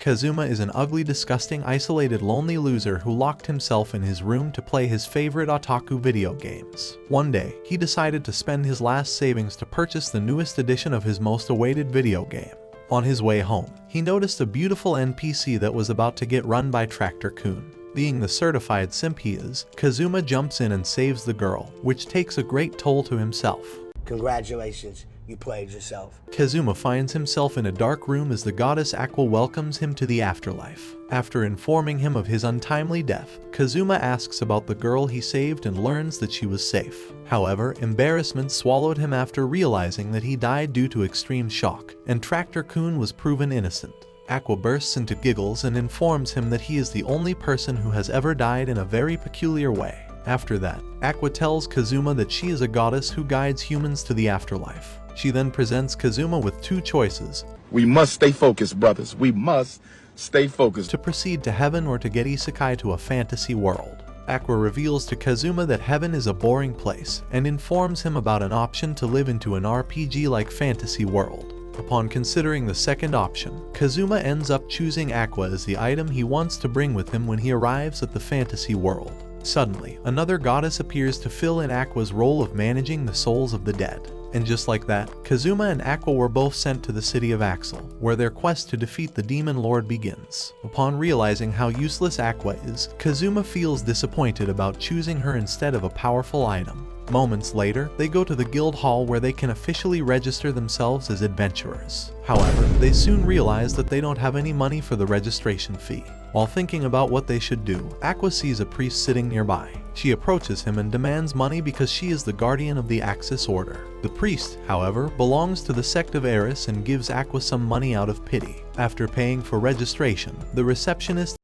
Kazuma is an ugly, disgusting, isolated, lonely loser who locked himself in his room to play his favorite otaku video games. One day, he decided to spend his last savings to purchase the newest edition of his most awaited video game. On his way home, he noticed a beautiful NPC that was about to get run by Tractor-kun. Being the certified simp he is, Kazuma jumps in and saves the girl, which takes a great toll to himself. Congratulations, you played yourself. Kazuma finds himself in a dark room as the goddess Aqua welcomes him to the afterlife. After informing him of his untimely death, Kazuma asks about the girl he saved and learns that she was safe. However, embarrassment swallowed him after realizing that he died due to extreme shock, and Tractor-kun was proven innocent. Aqua bursts into giggles and informs him that he is the only person who has ever died in a very peculiar way. After that, Aqua tells Kazuma that she is a goddess who guides humans to the afterlife. She then presents Kazuma with two choices. We must stay focused, brothers. We must stay focused. To proceed to heaven or to get Isekai to a fantasy world. Aqua reveals to Kazuma that heaven is a boring place and informs him about an option to live into an RPG-like fantasy world. Upon considering the second option, Kazuma ends up choosing Aqua as the item he wants to bring with him when he arrives at the fantasy world. Suddenly, another goddess appears to fill in Aqua's role of managing the souls of the dead. And just like that, Kazuma and Aqua were both sent to the city of Axel, where their quest to defeat the demon lord begins. Upon realizing how useless Aqua is, Kazuma feels disappointed about choosing her instead of a powerful item. Moments later, they go to the guild hall where they can officially register themselves as adventurers. However, they soon realize that they don't have any money for the registration fee. While thinking about what they should do, Aqua sees a priest sitting nearby. She approaches him and demands money because she is the guardian of the Axis Order. The priest, however, belongs to the sect of Eris and gives Aqua some money out of pity. After paying for registration, the receptionist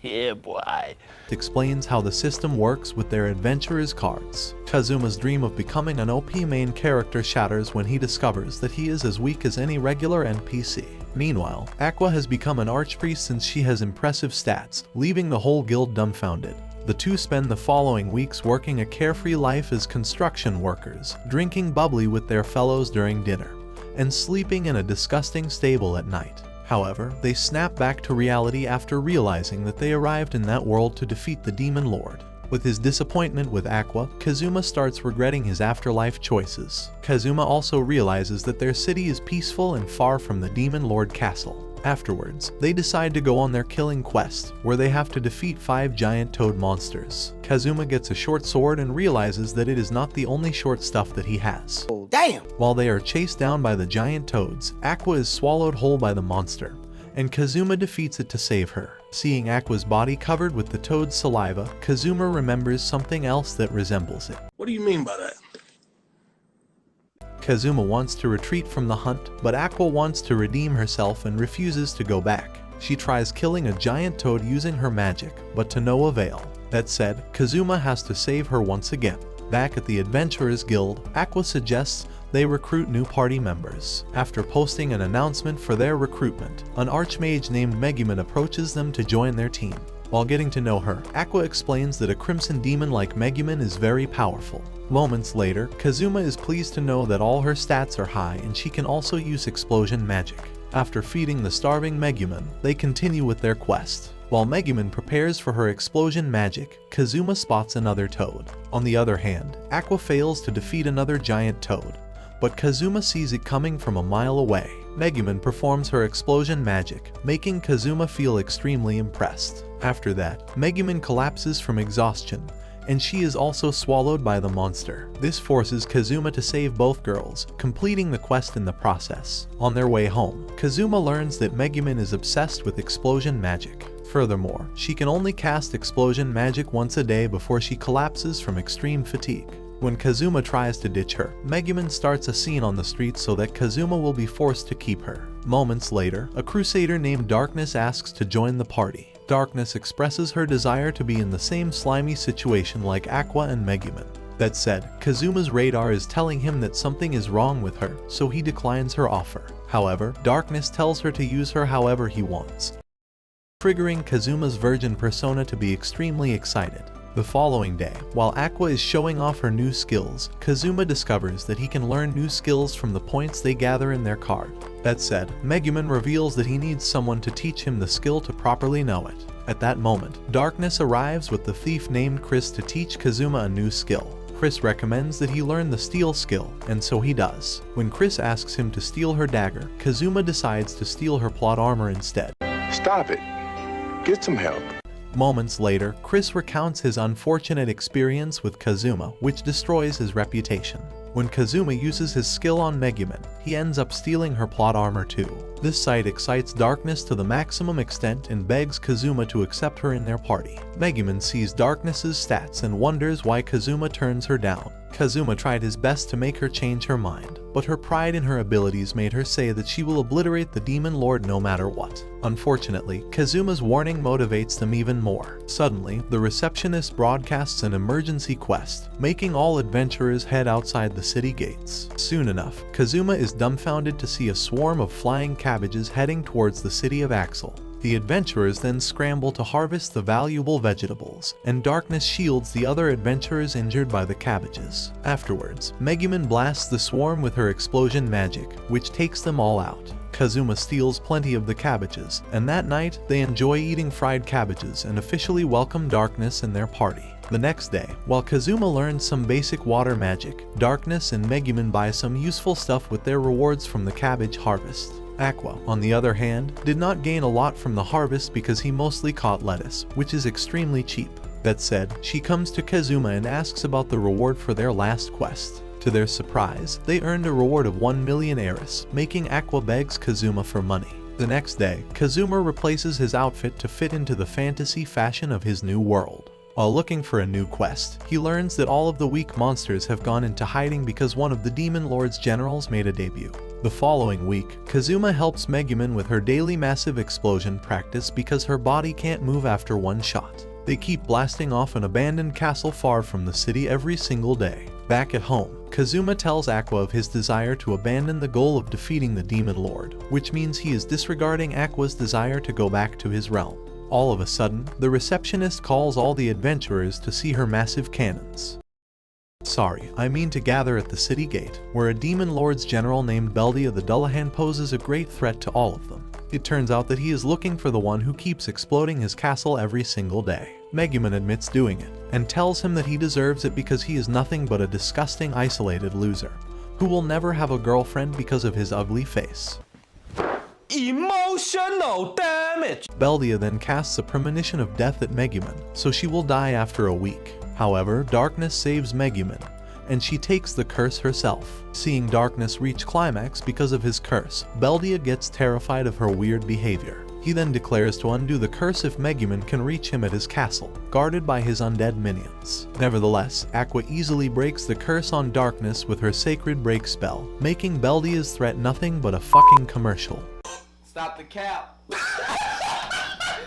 Yeah, boy. explains how the system works with their adventurers cards. Kazuma's dream of becoming an OP main character shatters when he discovers that he is as weak as any regular NPC. Meanwhile, Aqua has become an archpriest since she has impressive stats, leaving the whole guild dumbfounded. The two spend the following weeks working a carefree life as construction workers, drinking bubbly with their fellows during dinner, and sleeping in a disgusting stable at night. However, they snap back to reality after realizing that they arrived in that world to defeat the Demon Lord. With his disappointment with Aqua, Kazuma starts regretting his afterlife choices. Kazuma also realizes that their city is peaceful and far from the Demon Lord castle. Afterwards, they decide to go on their killing quest, where they have to defeat 5 giant toad monsters. Kazuma gets a short sword and realizes that it is not the only short stuff that he has. Damn! While they are chased down by the giant toads, Aqua is swallowed whole by the monster, and Kazuma defeats it to save her. Seeing Aqua's body covered with the toad's saliva, Kazuma remembers something else that resembles it. What do you mean by that? Kazuma wants to retreat from the hunt, but Aqua wants to redeem herself and refuses to go back. She tries killing a giant toad using her magic, but to no avail. That said, Kazuma has to save her once again. Back at the Adventurers Guild, Aqua suggests they recruit new party members. After posting an announcement for their recruitment, an archmage named Megumin approaches them to join their team. While getting to know her, Aqua explains that a crimson demon like Megumin is very powerful. Moments later, Kazuma is pleased to know that all her stats are high and she can also use explosion magic. After feeding the starving Megumin, they continue with their quest. While Megumin prepares for her explosion magic, Kazuma spots another toad. On the other hand, Aqua fails to defeat another giant toad, but Kazuma sees it coming from a mile away. Megumin performs her explosion magic, making Kazuma feel extremely impressed. After that, Megumin collapses from exhaustion, and she is also swallowed by the monster. This forces Kazuma to save both girls, completing the quest in the process. On their way home, Kazuma learns that Megumin is obsessed with explosion magic. Furthermore, she can only cast explosion magic once a day before she collapses from extreme fatigue. When Kazuma tries to ditch her, Megumin starts a scene on the streets so that Kazuma will be forced to keep her. Moments later, a crusader named Darkness asks to join the party. Darkness expresses her desire to be in the same slimy situation like Aqua and Megumin. That said, Kazuma's radar is telling him that something is wrong with her, so he declines her offer. However, Darkness tells her to use her however he wants, triggering Kazuma's virgin persona to be extremely excited. The following day, while Aqua is showing off her new skills, Kazuma discovers that he can learn new skills from the points they gather in their card. That said, Megumin reveals that he needs someone to teach him the skill to properly know it. At that moment, Darkness arrives with the thief named Chris to teach Kazuma a new skill. Chris recommends that he learn the steal skill, and so he does. When Chris asks him to steal her dagger, Kazuma decides to steal her plot armor instead. Stop it. Get some help. Moments later, Chris recounts his unfortunate experience with Kazuma, which destroys his reputation. When Kazuma uses his skill on Megumin, he ends up stealing her plot armor too. This sight excites Darkness to the maximum extent and begs Kazuma to accept her in their party. Megumin sees Darkness's stats and wonders why Kazuma turns her down. Kazuma tried his best to make her change her mind, but her pride in her abilities made her say that she will obliterate the Demon Lord no matter what. Unfortunately, Kazuma's warning motivates them even more. Suddenly, the receptionist broadcasts an emergency quest, making all adventurers head outside the city gates. Soon enough, Kazuma is dumbfounded to see a swarm of flying cabbages heading towards the city of Axel. The adventurers then scramble to harvest the valuable vegetables, and Darkness shields the other adventurers injured by the cabbages. Afterwards, Megumin blasts the swarm with her explosion magic, which takes them all out. Kazuma steals plenty of the cabbages, and that night they enjoy eating fried cabbages and officially welcome Darkness in their party. The next day, while Kazuma learns some basic water magic, Darkness and Megumin buy some useful stuff with their rewards from the cabbage harvest. Aqua, on the other hand, did not gain a lot from the harvest because he mostly caught lettuce, which is extremely cheap. That said, she comes to Kazuma and asks about the reward for their last quest. To their surprise, they earned a reward of 1 million Eris, making Aqua begs Kazuma for money. The next day, Kazuma replaces his outfit to fit into the fantasy fashion of his new world. While looking for a new quest, he learns that all of the weak monsters have gone into hiding because one of the Demon Lord's generals made a debut. The following week, Kazuma helps Megumin with her daily massive explosion practice because her body can't move after one shot. They keep blasting off an abandoned castle far from the city every single day. Back at home, Kazuma tells Aqua of his desire to abandon the goal of defeating the Demon Lord, which means he is disregarding Aqua's desire to go back to his realm. All of a sudden, the receptionist calls all the adventurers to see her massive cannons. Sorry, I mean to gather at the city gate, where a Demon Lord's general named Beldia the Dullahan poses a great threat to all of them. It turns out that he is looking for the one who keeps exploding his castle every single day. Megumin admits doing it, and tells him that he deserves it because he is nothing but a disgusting isolated loser, who will never have a girlfriend because of his ugly face. Emotional damage! Beldia then casts a premonition of death at Megumin, so she will die after a week. However, Darkness saves Megumin, and she takes the curse herself. Seeing Darkness reach climax because of his curse, Beldia gets terrified of her weird behavior. He then declares to undo the curse if Megumin can reach him at his castle, guarded by his undead minions. Nevertheless, Aqua easily breaks the curse on Darkness with her sacred break spell, making Beldia's threat nothing but a fucking commercial. Stop the cap! Stop the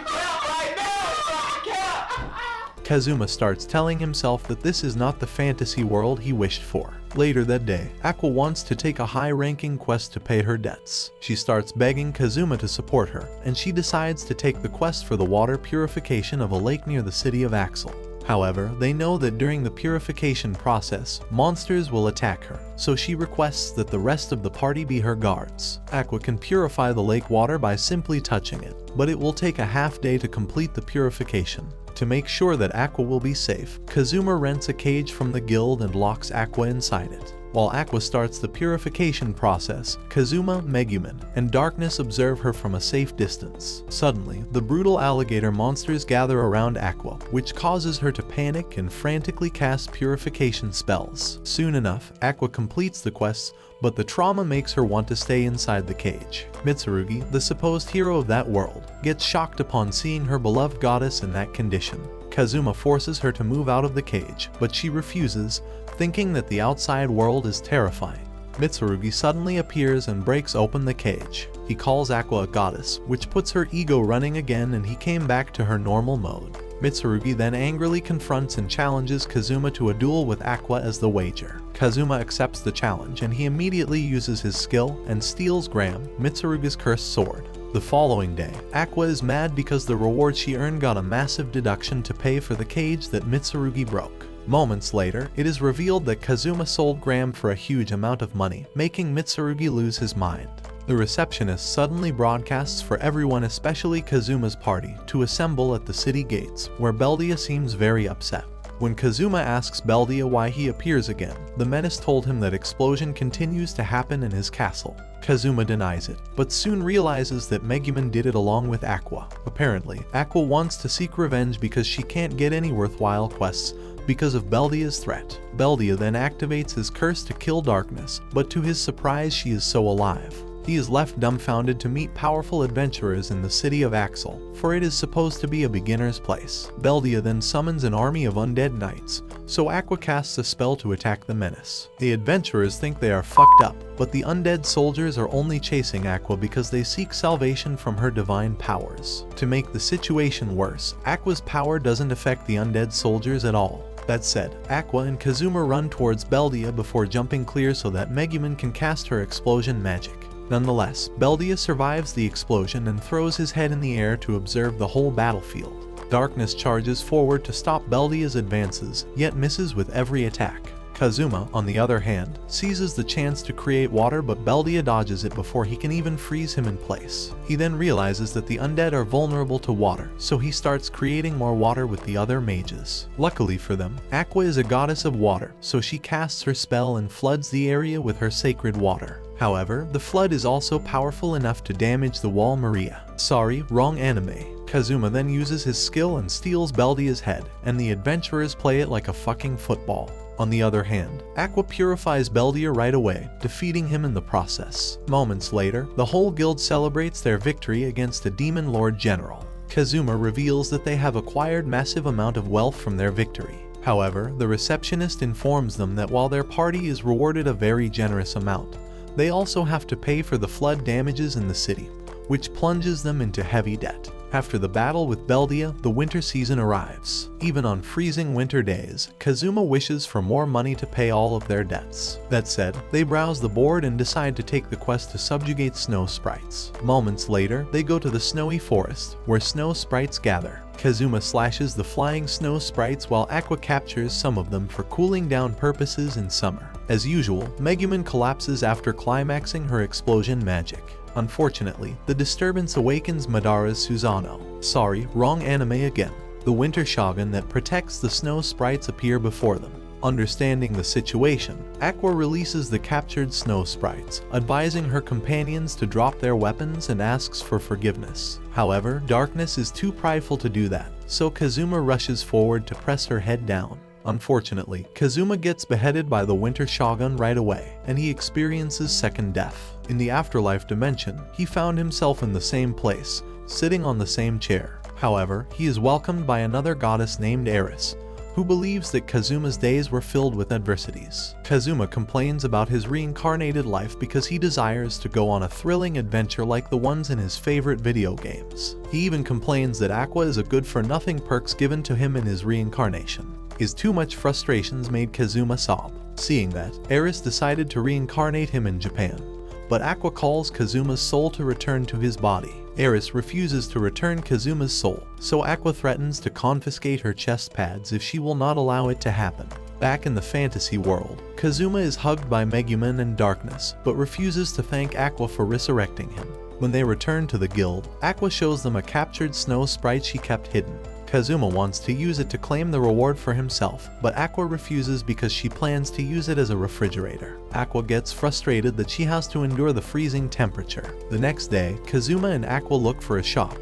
cap right now! Stop the cap! Kazuma starts telling himself that this is not the fantasy world he wished for. Later that day, Aqua wants to take a high-ranking quest to pay her debts. She starts begging Kazuma to support her, and she decides to take the quest for the water purification of a lake near the city of Axel. However, they know that during the purification process, monsters will attack her, so she requests that the rest of the party be her guards. Aqua can purify the lake water by simply touching it, but it will take a half day to complete the purification. To make sure that Aqua will be safe, Kazuma rents a cage from the guild and locks Aqua inside it. While Aqua starts the purification process, Kazuma, Megumin, and Darkness observe her from a safe distance. Suddenly, the brutal alligator monsters gather around Aqua, which causes her to panic and frantically cast purification spells. Soon enough, Aqua completes the quests, but the trauma makes her want to stay inside the cage. Mitsurugi, the supposed hero of that world, gets shocked upon seeing her beloved goddess in that condition. Kazuma forces her to move out of the cage, but she refuses, thinking that the outside world is terrifying. Mitsurugi suddenly appears and breaks open the cage. He calls Aqua a goddess, which puts her ego running again and he came back to her normal mode. Mitsurugi then angrily confronts and challenges Kazuma to a duel with Aqua as the wager. Kazuma accepts the challenge and he immediately uses his skill and steals Graham, Mitsurugi's cursed sword. The following day, Aqua is mad because the reward she earned got a massive deduction to pay for the cage that Mitsurugi broke. Moments later, it is revealed that Kazuma sold Graham for a huge amount of money, making Mitsurugi lose his mind. The receptionist suddenly broadcasts for everyone, especially Kazuma's party, to assemble at the city gates, where Beldia seems very upset. When Kazuma asks Beldia why he appears again, the menace told him that explosion continues to happen in his castle. Kazuma denies it, but soon realizes that Megumin did it along with Aqua. Apparently, Aqua wants to seek revenge because she can't get any worthwhile quests because of Beldia's threat. Beldia then activates his curse to kill Darkness, but to his surprise she is so alive. He is left dumbfounded to meet powerful adventurers in the city of Axel, for it is supposed to be a beginner's place. Beldia then summons an army of undead knights, so Aqua casts a spell to attack the menace. The adventurers think they are fucked up, but the undead soldiers are only chasing Aqua because they seek salvation from her divine powers. To make the situation worse, Aqua's power doesn't affect the undead soldiers at all. That said, Aqua and Kazuma run towards Beldia before jumping clear so that Megumin can cast her explosion magic. Nonetheless, Beldia survives the explosion and throws his head in the air to observe the whole battlefield. Darkness charges forward to stop Beldia's advances, yet misses with every attack. Kazuma, on the other hand, seizes the chance to create water, but Beldia dodges it before he can even freeze him in place. He then realizes that the undead are vulnerable to water, so he starts creating more water with the other mages. Luckily for them, Aqua is a goddess of water, so she casts her spell and floods the area with her sacred water. However, the flood is also powerful enough to damage the wall Maria. Sorry, wrong anime. Kazuma then uses his skill and steals Beldia's head, and the adventurers play it like a fucking football. On the other hand, Aqua purifies Beldia right away, defeating him in the process. Moments later, the whole guild celebrates their victory against a demon lord general. Kazuma reveals that they have acquired massive amount of wealth from their victory. However, the receptionist informs them that while their party is rewarded a very generous amount, they also have to pay for the flood damages in the city, which plunges them into heavy debt. After the battle with Beldia, the winter season arrives. Even on freezing winter days, Kazuma wishes for more money to pay all of their debts. That said, they browse the board and decide to take the quest to subjugate snow sprites. Moments later, they go to the snowy forest, where snow sprites gather. Kazuma slashes the flying snow sprites while Aqua captures some of them for cooling down purposes in summer. As usual, Megumin collapses after climaxing her explosion magic. Unfortunately, the disturbance awakens Madara's Susano. Sorry, wrong anime again. The winter shogun that protects the snow sprites appear before them. Understanding the situation, Aqua releases the captured snow sprites, advising her companions to drop their weapons and asks for forgiveness. However, Darkness is too prideful to do that, so Kazuma rushes forward to press her head down. Unfortunately, Kazuma gets beheaded by the Winter Shogun right away, and he experiences second death. In the afterlife dimension, he found himself in the same place, sitting on the same chair. However, he is welcomed by another goddess named Eris, who believes that Kazuma's days were filled with adversities. Kazuma complains about his reincarnated life because he desires to go on a thrilling adventure like the ones in his favorite video games. He even complains that Aqua is a good-for-nothing perks given to him in his reincarnation. His too much frustrations made Kazuma sob. Seeing that, Eris decided to reincarnate him in Japan, but Aqua calls Kazuma's soul to return to his body. Eris refuses to return Kazuma's soul, so Aqua threatens to confiscate her chest pads if she will not allow it to happen. Back in the fantasy world, Kazuma is hugged by Megumin and Darkness, but refuses to thank Aqua for resurrecting him. When they return to the guild, Aqua shows them a captured snow sprite she kept hidden. Kazuma wants to use it to claim the reward for himself, but Aqua refuses because she plans to use it as a refrigerator. Aqua gets frustrated that she has to endure the freezing temperature. The next day, Kazuma and Aqua look for a shop,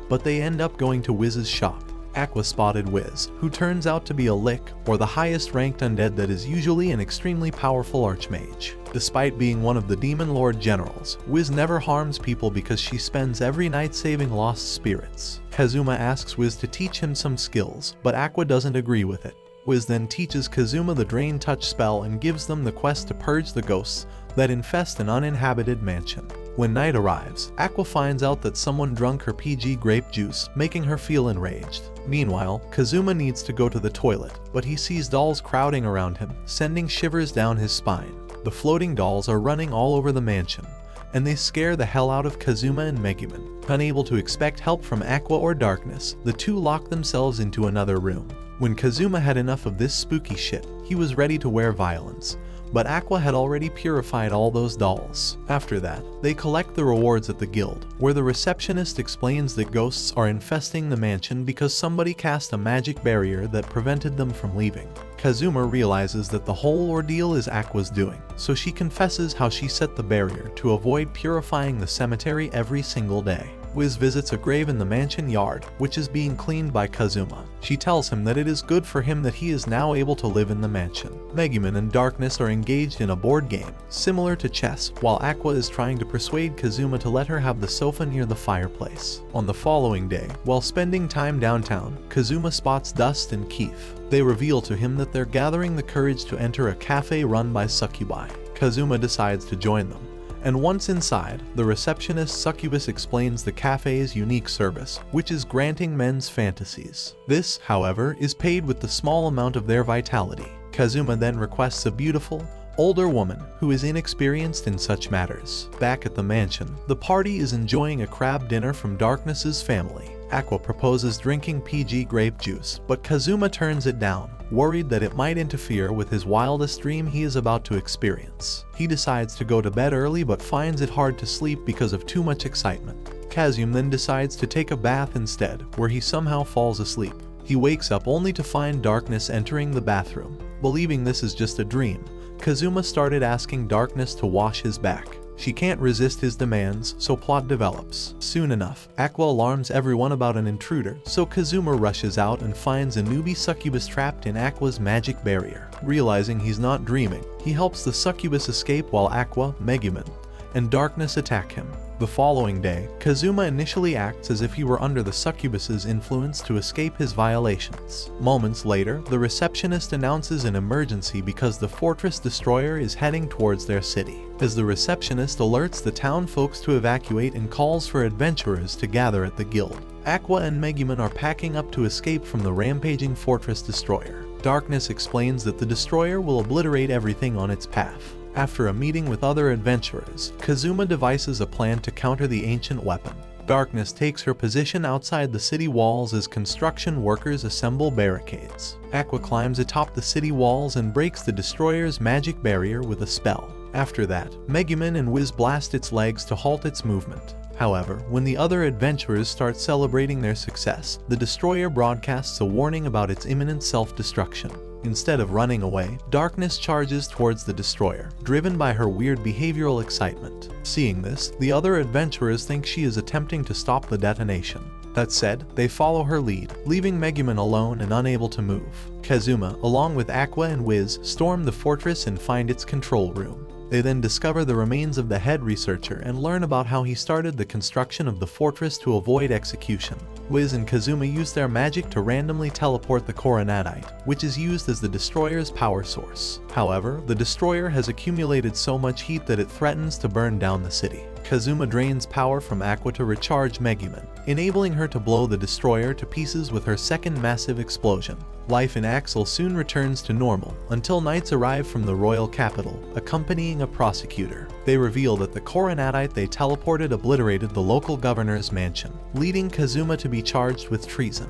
but they end up going to Wiz's shop. Aqua spotted Wiz, who turns out to be a Lick, or the highest ranked undead that is usually an extremely powerful archmage. Despite being one of the Demon Lord generals, Wiz never harms people because she spends every night saving lost spirits. Kazuma asks Wiz to teach him some skills, but Aqua doesn't agree with it. Wiz then teaches Kazuma the Drain Touch spell and gives them the quest to purge the ghosts that infest an uninhabited mansion. When night arrives, Aqua finds out that someone drunk her PG grape juice, making her feel enraged. Meanwhile, Kazuma needs to go to the toilet, but he sees dolls crowding around him, sending shivers down his spine. The floating dolls are running all over the mansion, and they scare the hell out of Kazuma and Megumin. Unable to expect help from Aqua or Darkness, the two lock themselves into another room. When Kazuma had enough of this spooky shit, he was ready to wear violence. But Aqua had already purified all those dolls. After that, they collect the rewards at the guild, where the receptionist explains that ghosts are infesting the mansion because somebody cast a magic barrier that prevented them from leaving. Kazuma realizes that the whole ordeal is Aqua's doing, so she confesses how she set the barrier to avoid purifying the cemetery every single day. Wiz visits a grave in the mansion yard, which is being cleaned by Kazuma. She tells him that it is good for him that he is now able to live in the mansion. Megumin and Darkness are engaged in a board game, similar to chess, while Aqua is trying to persuade Kazuma to let her have the sofa near the fireplace. On the following day, while spending time downtown, Kazuma spots Dust and Keith. They reveal to him that they're gathering the courage to enter a cafe run by Succubi. Kazuma decides to join them. And once inside, the receptionist Succubus explains the cafe's unique service, which is granting men's fantasies. This, however, is paid with the small amount of their vitality. Kazuma then requests a beautiful, older woman who is inexperienced in such matters. Back at the mansion, the party is enjoying a crab dinner from Darkness's family. Aqua proposes drinking PG grape juice, but Kazuma turns it down, worried that it might interfere with his wildest dream he is about to experience. He decides to go to bed early but finds it hard to sleep because of too much excitement. Kazuma then decides to take a bath instead, where he somehow falls asleep. He wakes up only to find Darkness entering the bathroom. Believing this is just a dream, Kazuma started asking Darkness to wash his back. She can't resist his demands, so plot develops. Soon enough, Aqua alarms everyone about an intruder, so Kazuma rushes out and finds a newbie succubus trapped in Aqua's magic barrier. Realizing he's not dreaming, he helps the succubus escape while Aqua, Megumin, and Darkness attack him. The following day, Kazuma initially acts as if he were under the succubus's influence to escape his violations. Moments later, the receptionist announces an emergency because the fortress destroyer is heading towards their city. As the receptionist alerts the town folks to evacuate and calls for adventurers to gather at the guild, Aqua and Megumin are packing up to escape from the rampaging fortress destroyer. Darkness explains that the destroyer will obliterate everything on its path. After a meeting with other adventurers, Kazuma devises a plan to counter the ancient weapon. Darkness takes her position outside the city walls as construction workers assemble barricades. Aqua climbs atop the city walls and breaks the destroyer's magic barrier with a spell. After that, Megumin and Wiz blast its legs to halt its movement. However, when the other adventurers start celebrating their success, the destroyer broadcasts a warning about its imminent self-destruction. Instead of running away, Darkness charges towards the destroyer, driven by her weird behavioral excitement. Seeing this, the other adventurers think she is attempting to stop the detonation. That said, they follow her lead, leaving Megumin alone and unable to move. Kazuma, along with Aqua and Wiz, storm the fortress and find its control room. They then discover the remains of the head researcher and learn about how he started the construction of the fortress to avoid execution. Wiz and Kazuma use their magic to randomly teleport the coronadite, which is used as the destroyer's power source. However, the destroyer has accumulated so much heat that it threatens to burn down the city. Kazuma drains power from Aqua to recharge Megumin, enabling her to blow the destroyer to pieces with her second massive explosion. Life in Axel soon returns to normal, until knights arrive from the royal capital, accompanying a prosecutor. They reveal that the coronadite they teleported obliterated the local governor's mansion, leading Kazuma to be charged with treason.